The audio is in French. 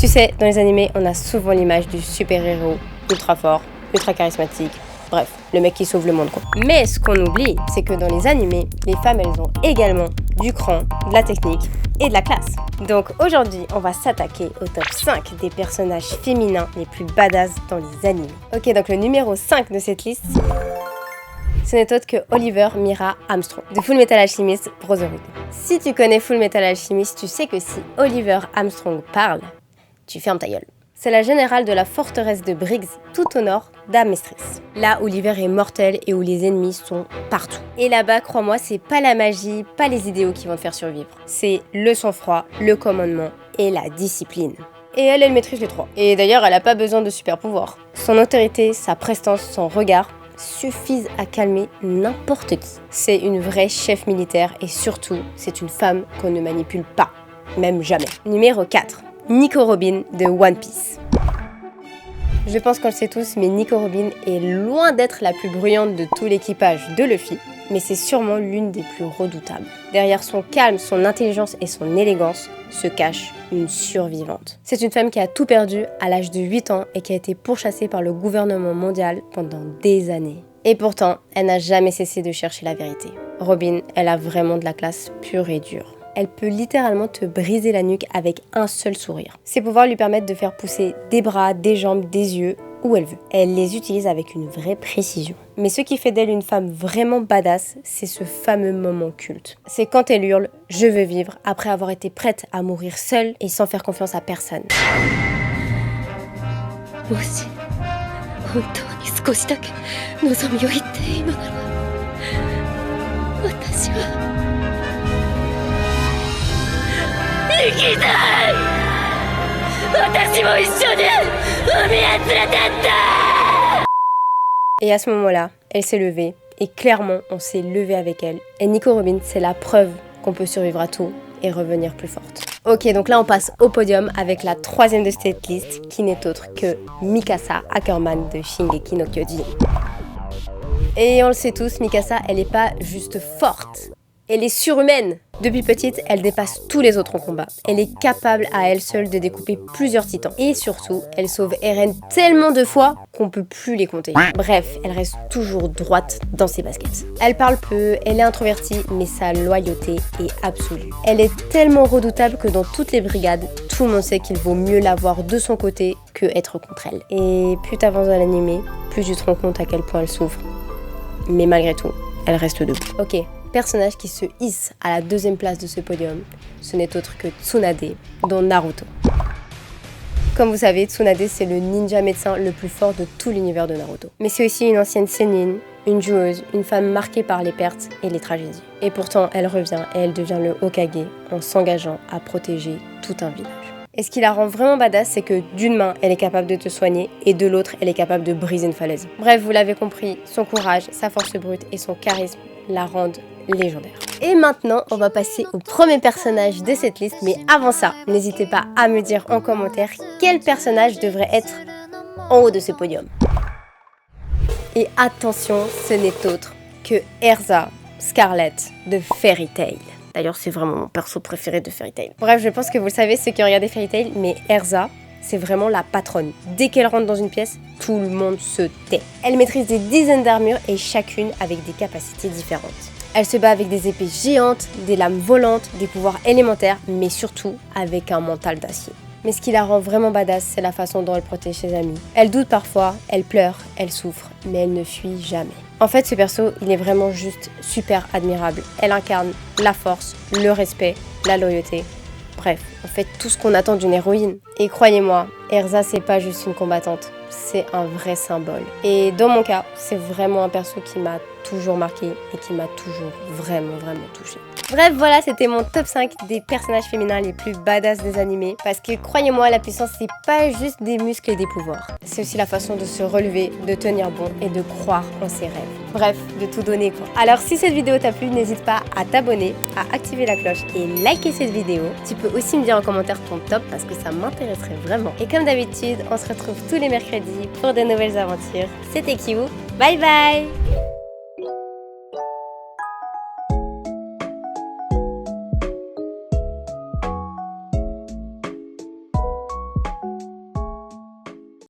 Tu sais, dans les animés, on a souvent l'image du super-héros ultra fort, ultra charismatique, bref, le mec qui sauve le monde quoi. Mais ce qu'on oublie, c'est que dans les animés, les femmes elles ont également du cran, de la technique et de la classe. Donc aujourd'hui, on va s'attaquer au top 5 des personnages féminins les plus badass dans les animés. Ok, donc le numéro 5 de cette liste, ce n'est autre que Oliver Mira Armstrong de Full Metal Alchemist Brotherhood. Si tu connais Full Metal Alchemist, tu sais que si Oliver Armstrong parle, tu fermes ta gueule. C'est la générale de la forteresse de Briggs, tout au nord d'Amestris. Là où l'hiver est mortel et où les ennemis sont partout. Et là-bas, crois-moi, c'est pas la magie, pas les idéaux qui vont te faire survivre. C'est le sang-froid, le commandement et la discipline. Et elle maîtrise les trois. Et d'ailleurs, elle a pas besoin de super pouvoirs. Son autorité, sa prestance, son regard suffisent à calmer n'importe qui. C'est une vraie chef militaire et surtout, c'est une femme qu'on ne manipule pas. Même jamais. Numéro 4. Nico Robin de One Piece. Je pense qu'on le sait tous, mais Nico Robin est loin d'être la plus bruyante de tout l'équipage de Luffy, mais c'est sûrement l'une des plus redoutables. Derrière son calme, son intelligence et son élégance se cache une survivante. C'est une femme qui a tout perdu à l'âge de 8 ans et qui a été pourchassée par le gouvernement mondial pendant des années. Et pourtant, elle n'a jamais cessé de chercher la vérité. Robin, elle a vraiment de la classe pure et dure. Elle peut littéralement te briser la nuque avec un seul sourire. Ses pouvoirs lui permettent de faire pousser des bras, des jambes, des yeux, où elle veut. Elle les utilise avec une vraie précision. Mais ce qui fait d'elle une femme vraiment badass, c'est ce fameux moment culte. C'est quand elle hurle « Je veux vivre » après avoir été prête à mourir seule et sans faire confiance à personne. Et à ce moment-là, elle s'est levée, et clairement, on s'est levé avec elle. Et Nico Robin, c'est la preuve qu'on peut survivre à tout et revenir plus forte. Ok, donc là on passe au podium avec la troisième de cette liste, qui n'est autre que Mikasa Ackerman de Shingeki no Kyojin. Et on le sait tous, Mikasa, elle n'est pas juste forte. Elle est surhumaine. Depuis petite, elle dépasse tous les autres en combat. Elle est capable à elle seule de découper plusieurs titans. Et surtout, elle sauve Eren tellement de fois qu'on peut plus les compter. Bref, elle reste toujours droite dans ses baskets. Elle parle peu, elle est introvertie, mais sa loyauté est absolue. Elle est tellement redoutable que dans toutes les brigades, tout le monde sait qu'il vaut mieux l'avoir de son côté que être contre elle. Et plus t'avances dans l'animé, plus tu te rends compte à quel point elle souffre. Mais malgré tout, elle reste debout. Ok. Personnage qui se hisse à la deuxième place de ce podium, ce n'est autre que Tsunade dans Naruto. Comme vous savez, Tsunade c'est le ninja médecin le plus fort de tout l'univers de Naruto. Mais c'est aussi une ancienne sénine, une joueuse, une femme marquée par les pertes et les tragédies. Et pourtant, elle revient et elle devient le Hokage en s'engageant à protéger tout un village. Et ce qui la rend vraiment badass, c'est que d'une main, elle est capable de te soigner et de l'autre, elle est capable de briser une falaise. Bref, vous l'avez compris, son courage, sa force brute et son charisme la rendent légendaire. Et maintenant, on va passer au premier personnage de cette liste. Mais avant ça, n'hésitez pas à me dire en commentaire quel personnage devrait être en haut de ce podium. Et attention, ce n'est autre que Erza Scarlet de Fairy Tail. D'ailleurs, c'est vraiment mon perso préféré de Fairy Tail. Bref, je pense que vous le savez, ceux qui ont regardé Fairy Tail, mais Erza, c'est vraiment la patronne. Dès qu'elle rentre dans une pièce, tout le monde se tait. Elle maîtrise des dizaines d'armures et chacune avec des capacités différentes. Elle se bat avec des épées géantes, des lames volantes, des pouvoirs élémentaires, mais surtout avec un mental d'acier. Mais ce qui la rend vraiment badass, c'est la façon dont elle protège ses amis. Elle doute parfois, elle pleure, elle souffre, mais elle ne fuit jamais. En fait, ce perso, il est vraiment juste super admirable. Elle incarne la force, le respect, la loyauté. Bref, en fait tout ce qu'on attend d'une héroïne. Et croyez-moi, Erza c'est pas juste une combattante, c'est un vrai symbole. Et dans mon cas, c'est vraiment un perso qui m'a toujours marqué et qui m'a toujours vraiment touchée. Bref, voilà, c'était mon top 5 des personnages féminins les plus badass des animés. Parce que croyez-moi, la puissance, c'est pas juste des muscles et des pouvoirs. C'est aussi la façon de se relever, de tenir bon et de croire en ses rêves. Bref, de tout donner quoi. Alors si cette vidéo t'a plu, n'hésite pas à t'abonner, à activer la cloche et liker cette vidéo. Tu peux aussi me dire en commentaire ton top parce que ça m'intéresserait vraiment. Et comme d'habitude, on se retrouve tous les mercredis pour de nouvelles aventures. C'était Kiwoo, bye bye!